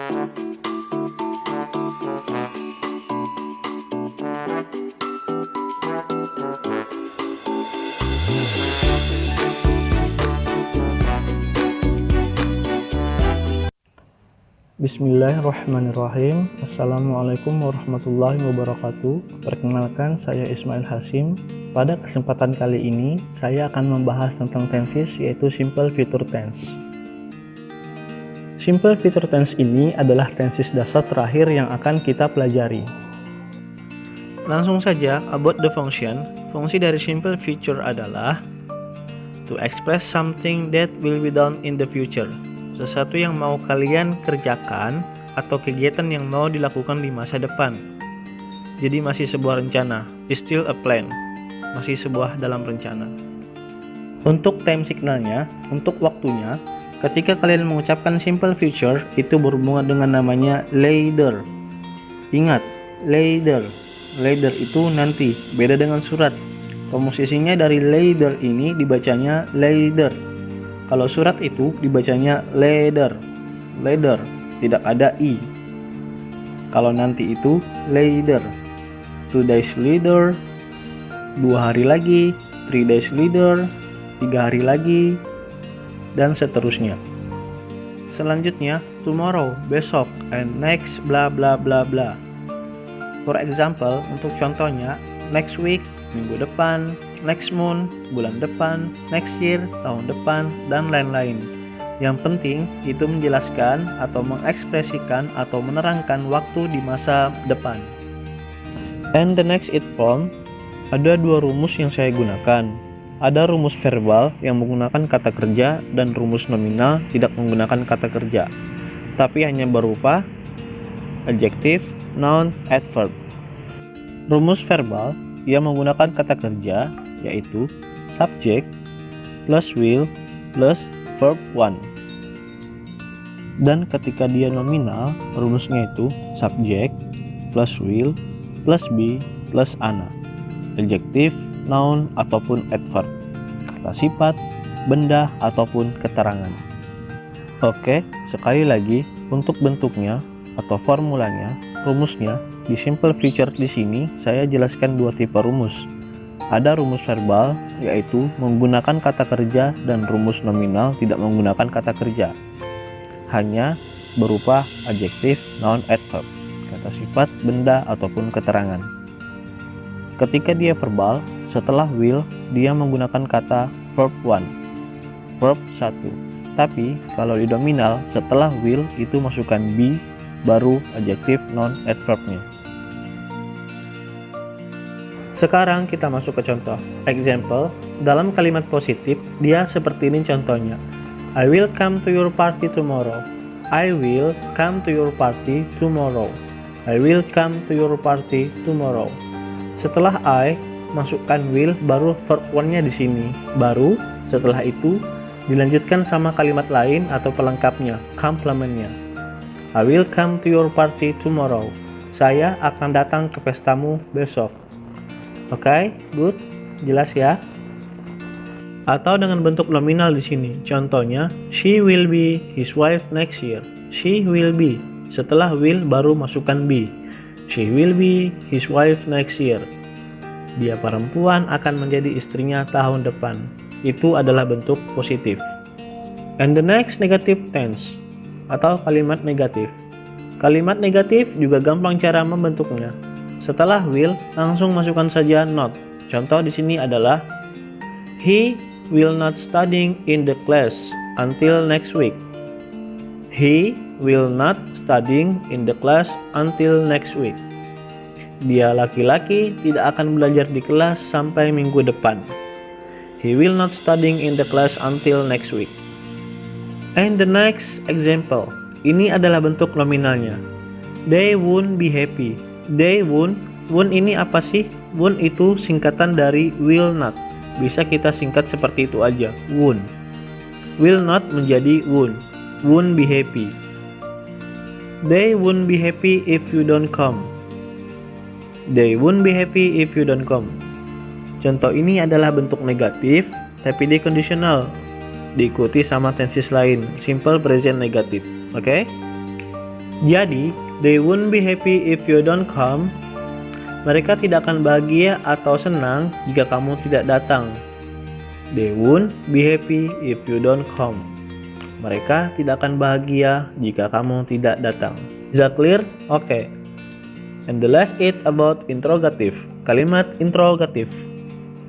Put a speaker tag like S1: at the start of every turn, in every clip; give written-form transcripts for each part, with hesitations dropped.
S1: Bismillahirrahmanirrahim. Assalamualaikum warahmatullahi wabarakatuh. Perkenalkan, saya Ismail Hasim. Pada kesempatan kali ini, saya akan membahas tentang tenses, yaitu simple future tense. Simple future tense ini adalah tenses dasar terakhir yang akan kita pelajari. Langsung saja, about the function. Fungsi dari simple future adalah to express something that will be done in the future. Sesuatu yang mau kalian kerjakan atau kegiatan yang mau dilakukan di masa depan. Jadi masih sebuah rencana, is still a plan, masih sebuah dalam rencana. Untuk time signalnya, untuk waktunya, ketika kalian mengucapkan simple future, itu berhubungan dengan namanya later. Ingat, later. Later itu nanti, beda dengan surat. Komposisinya dari later ini dibacanya later. Kalau surat itu dibacanya later, later, tidak ada i. Kalau nanti itu later, 2 days later, 2 hari lagi, 3 days later, 3 hari lagi, dan seterusnya. Selanjutnya, tomorrow, besok, and next, bla bla bla bla. For example, untuk contohnya, next week, minggu depan, next month, bulan depan, next year, tahun depan, dan lain-lain. Yang penting itu menjelaskan atau mengekspresikan atau menerangkan waktu di masa depan. And the next it form, ada 2 rumus yang saya gunakan. Ada rumus verbal yang menggunakan kata kerja dan rumus nominal tidak menggunakan kata kerja, tapi hanya berupa adjective, noun, adverb. Rumus verbal ia menggunakan kata kerja, yaitu subject plus will plus verb 1. Dan ketika dia nominal, rumusnya itu subject plus will plus be plus ana. Adjective, noun, ataupun adverb. Kata sifat, benda, ataupun keterangan. Oke, sekali lagi, untuk bentuknya atau formulanya, rumusnya, di simple future di sini saya jelaskan 2 tipe rumus. Ada rumus verbal, yaitu menggunakan kata kerja, dan rumus nominal tidak menggunakan kata kerja. Hanya berupa adjective, noun, adverb, kata sifat, benda, ataupun keterangan. Ketika dia verbal, setelah will, dia menggunakan kata verb 1, verb 1. Tapi kalau di nominal, setelah will itu masukkan be, baru adjective, noun, adverbnya. Sekarang kita masuk ke contoh. Example, dalam kalimat positif, dia seperti ini contohnya. I will come to your party tomorrow. I will come to your party tomorrow. I will come to your party tomorrow. Setelah I, masukkan will, baru verb 1-nya di sini. Baru setelah itu dilanjutkan sama kalimat lain atau pelengkapnya, complementnya. I will come to your party tomorrow. Saya akan datang ke pestamu besok. Oke, good, jelas ya. Atau dengan bentuk nominal di sini. Contohnya, she will be his wife next year. She will be. Setelah will baru masukkan be. She will be his wife next year. Dia perempuan akan menjadi istrinya tahun depan. Itu adalah bentuk positif. And the next negative tense atau kalimat negatif. Kalimat negatif juga gampang cara membentuknya. Setelah will, langsung masukkan saja not. Contoh di sini adalah he will not studying in the class until next week. He will not studying in the class until next week. Dia laki-laki tidak akan belajar di kelas sampai minggu depan. He will not studying in the class until next week. And the next example, ini adalah bentuk nominalnya. They won't be happy. They won't ini apa sih? Won't itu singkatan dari will not. Bisa kita singkat seperti itu aja, won't. Will not menjadi won't be happy. They won't be happy if you don't come. They won't be happy if you don't come. Contoh ini adalah bentuk negatif, tapi dia conditional, diikuti sama tenses lain, simple present negatif. Oke? Jadi, they won't be happy if you don't come. Mereka tidak akan bahagia atau senang jika kamu tidak datang. They won't be happy if you don't come. Mereka tidak akan bahagia jika kamu tidak datang. Is that clear? Okay. And the last is about interrogative. Kalimat interrogative.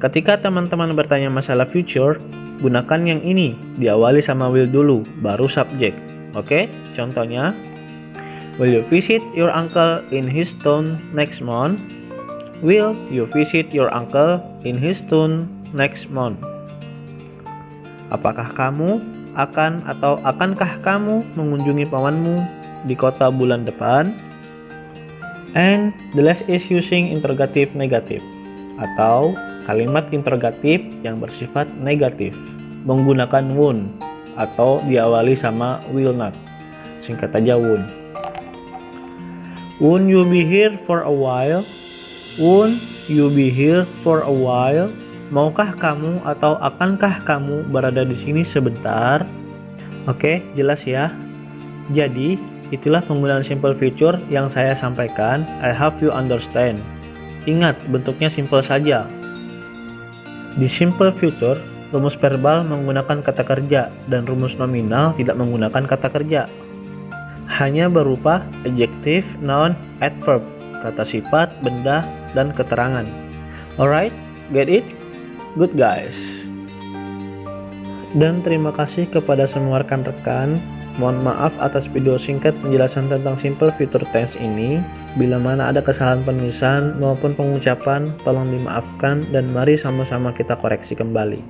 S1: Ketika teman-teman bertanya masalah future, gunakan yang ini. Diawali sama will dulu, baru subject. Oke, contohnya, will you visit your uncle in his town next month? Will you visit your uncle in his town next month? Apakah kamu akan atau akankah kamu mengunjungi pamanmu di kota bulan depan? And the last is using interrogative negative atau kalimat interrogatif yang bersifat negatif menggunakan won't atau diawali sama will not. Singkat aja won't. Won't you be here for a while? Won't you be here for a while? Maukah kamu atau akankah kamu berada di sini sebentar? Oke, jelas ya. Jadi, itulah penggunaan simple future yang saya sampaikan. I hope you understand. Ingat, bentuknya simple saja. Di simple future, rumus verbal menggunakan kata kerja dan rumus nominal tidak menggunakan kata kerja. Hanya berupa adjective, noun, adverb, kata sifat, benda, dan keterangan. Alright, get it? Good guys. Dan terima kasih kepada semua rekan-rekan. Mohon maaf atas video singkat penjelasan tentang simple future tense ini. Bila mana ada kesalahan penulisan maupun pengucapan, tolong dimaafkan dan mari sama-sama kita koreksi kembali.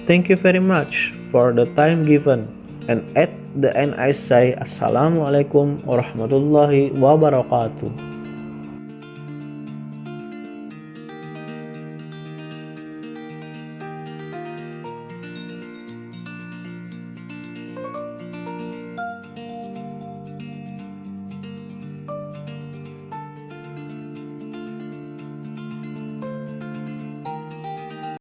S1: Thank you very much for the time given. And at the end I say Assalamualaikum warahmatullahi wabarakatuh.